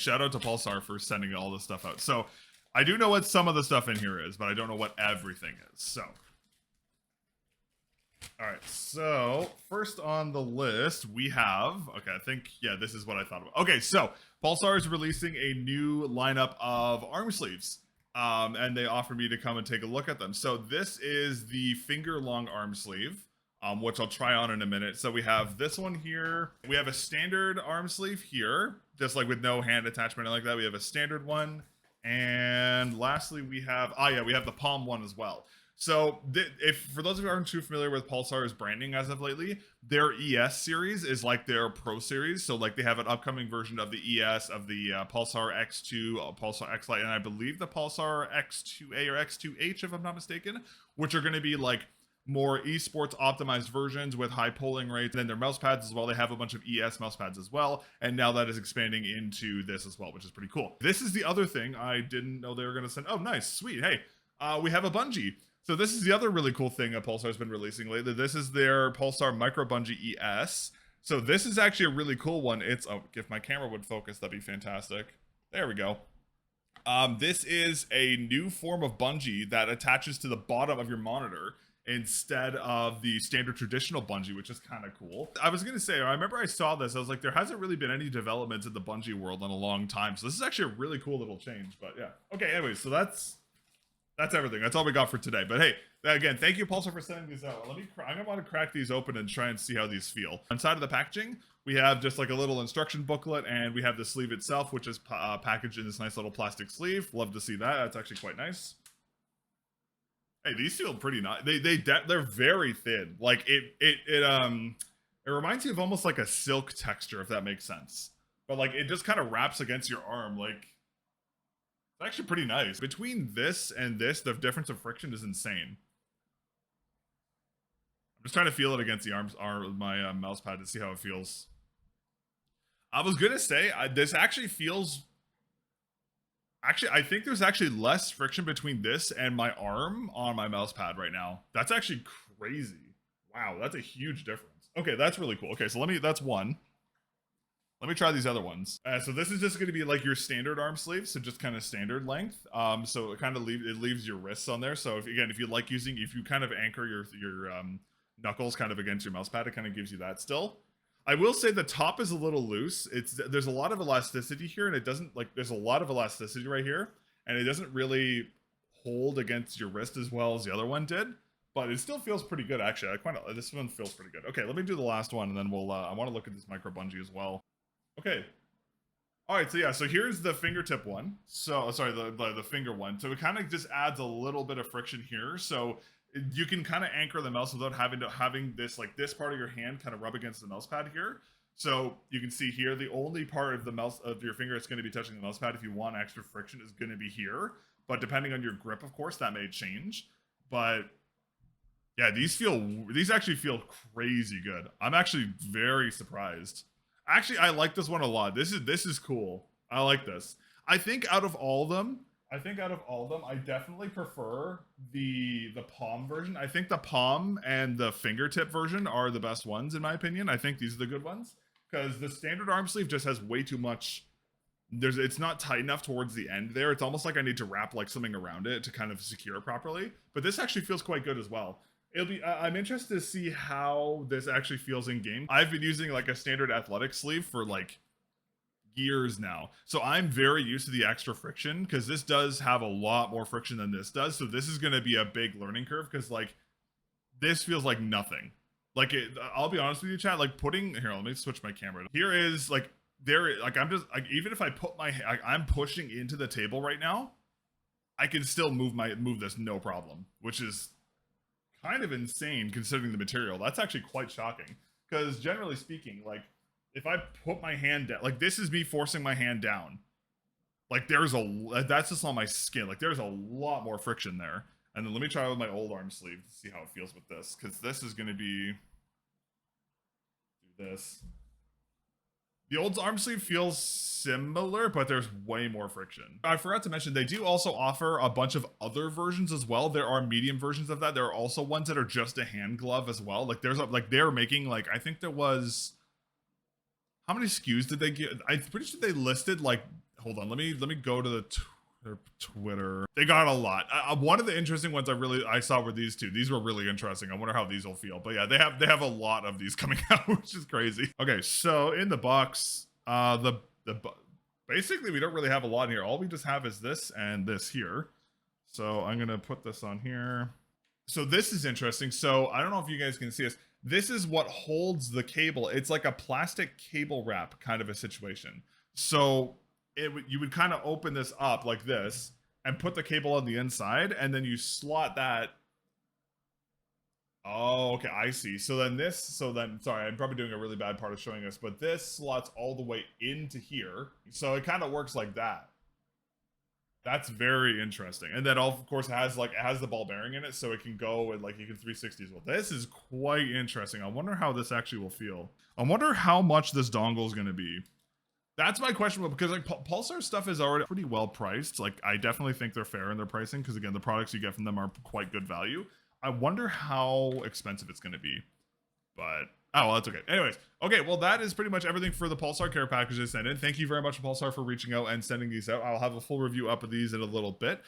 Shout out to Pulsar for sending all this stuff out. So I do know what some of the stuff in here is, but I don't know what everything is. So, all right. So first on the list, we have, okay, I think, yeah, this is what I thought about. Okay, so Pulsar is releasing a new lineup of arm sleeves. And they offered me to come and take a look at them. So this is the finger long arm sleeve, which I'll try on in a minute. So we have this one here. We have a standard arm sleeve here, just like with no hand attachment like that. We have a standard one. And lastly, we have, we have the palm one as well. So if for those of you who aren't too familiar with Pulsar's branding as of lately, their ES series is like their Pro series. So like they have an upcoming version of the ES, of the Pulsar X2, Pulsar X Lite, and I believe the Pulsar X2A or X2H, if I'm not mistaken, which are going to be like more esports optimized versions with high polling rates. And then their mouse pads as well. They have a bunch of ES mouse pads as well. And now that is expanding into this as well, which is pretty cool. This is the other thing I didn't know they were going to send. Oh, nice. Sweet. Hey, we have a Bungee. So this is the other really cool thing that Pulsar's been releasing lately. This is their Pulsar Micro Bungee ES. So this is actually a really cool one. It's, oh, if my camera would focus, that'd be fantastic. There we go. This is a new form of bungee that attaches to the bottom of your monitor instead of the standard traditional bungee, which is kind of cool. I was going to say, I remember I saw this, I was like, there hasn't really been any developments in the bungee world in a long time. So this is actually a really cool little change, but yeah. Okay, anyways, so that's everything. That's all we got for today. But hey, again, thank you, Pulsar, for sending these out. I'm gonna want to crack these open and try and see how these feel. Inside of the packaging, we have just like a little instruction booklet, and we have the sleeve itself, which is packaged in this nice little plastic sleeve. Love to see that. That's actually quite nice. Hey, these feel pretty nice. They're very thin. Like it reminds me of almost like a silk texture, if that makes sense. But like it just kind of wraps against your arm, like. It's actually pretty nice. Between this and this, the difference of friction is insane. I'm just trying to feel it against the my mouse pad to see how it feels. I was gonna say, this actually feels... Actually, I think there's actually less friction between this and my arm on my mouse pad right now. That's actually crazy. Wow, that's a huge difference. Okay, that's really cool. Okay, so that's one. Let me try these other ones. So this is just going to be like your standard arm sleeve, so just kind of standard length. So it kind of leaves your wrists on there. So if you like using, if you kind of anchor your knuckles kind of against your mouse pad, it kind of gives you that still. I will say the top is a little loose. There's a lot of elasticity here, and it doesn't like there's a lot of elasticity right here, and it doesn't really hold against your wrist as well as the other one did. But it still feels pretty good, actually. This one feels pretty good. Okay, let me do the last one, and then we'll. I want to look at this Micro Bungee as well. Okay. All right, so yeah, so here's the fingertip one. So, sorry, the finger one. So it kind of just adds a little bit of friction here. So you can kind of anchor the mouse without having this, like this part of your hand kind of rub against the mouse pad here. So you can see here, the only part of the mouse of your finger that's going to be touching the mouse pad if you want extra friction is going to be here. But depending on your grip, of course, that may change. But yeah, these actually feel crazy good. I'm actually very surprised. Actually, I like this one a lot. This is cool. I like this. I think out of all of them, I definitely prefer the palm version. I think the palm and the fingertip version are the best ones in my opinion. I think these are the good ones because the standard arm sleeve just has way too much. It's not tight enough towards the end there. It's almost like I need to wrap like something around it to kind of secure it properly. But this actually feels quite good as well. I'm interested to see how this actually feels in game. I've been using like a standard athletic sleeve for like years now. So I'm very used to the extra friction because this does have a lot more friction than this does. So this is going to be a big learning curve because like this feels like nothing. Like I'll be honest with you, chat, like here, let me switch my camera. Here is like, I'm just like, even if I put I'm pushing into the table right now, I can still move this no problem, which is kind of insane considering the material. That's actually quite shocking because generally speaking, like if I put my hand down, like this is me forcing my hand down, like that's just on my skin, like there's a lot more friction there. And then let me try with my old arm sleeve to see how it feels with this, because this is going to be do this. The old arm sleeve feels similar, but there's way more friction. I forgot to mention, they do also offer a bunch of other versions as well. There are medium versions of that. There are also ones that are just a hand glove as well. Like they're making like, I think there was, how many SKUs did they get? I'm pretty sure they listed like hold on, let me go to their Twitter. They got a lot. One of the interesting ones I saw were these two. These were really interesting. I wonder how these will feel. But yeah, they have a lot of these coming out, which is crazy. Okay, so in the box, basically we don't really have a lot in here. All we just have is this and this here. So I'm gonna put this on here. So this is interesting. So I don't know if you guys can see this. This is what holds the cable. It's like a plastic cable wrap kind of a situation. So you would kind of open this up like this and put the cable on the inside, and then you slot that. Oh, okay, I see. Sorry, I'm probably doing a really bad part of showing this, but this slots all the way into here. So it kind of works like that. That's very interesting. And then of course it has the ball bearing in it, so it can go and like you can 360 as well. This is quite interesting. I wonder how this actually will feel. I wonder how much this dongle is going to be. That's my question, because like Pulsar stuff is already pretty well priced. Like I definitely think they're fair in their pricing, because again, the products you get from them are quite good value. I wonder how expensive it's going to be, but oh, well, that's okay. Anyways, okay, well, that is pretty much everything for the Pulsar care package they sent in. Thank you very much, Pulsar, for reaching out and sending these out. I'll have a full review up of these in a little bit.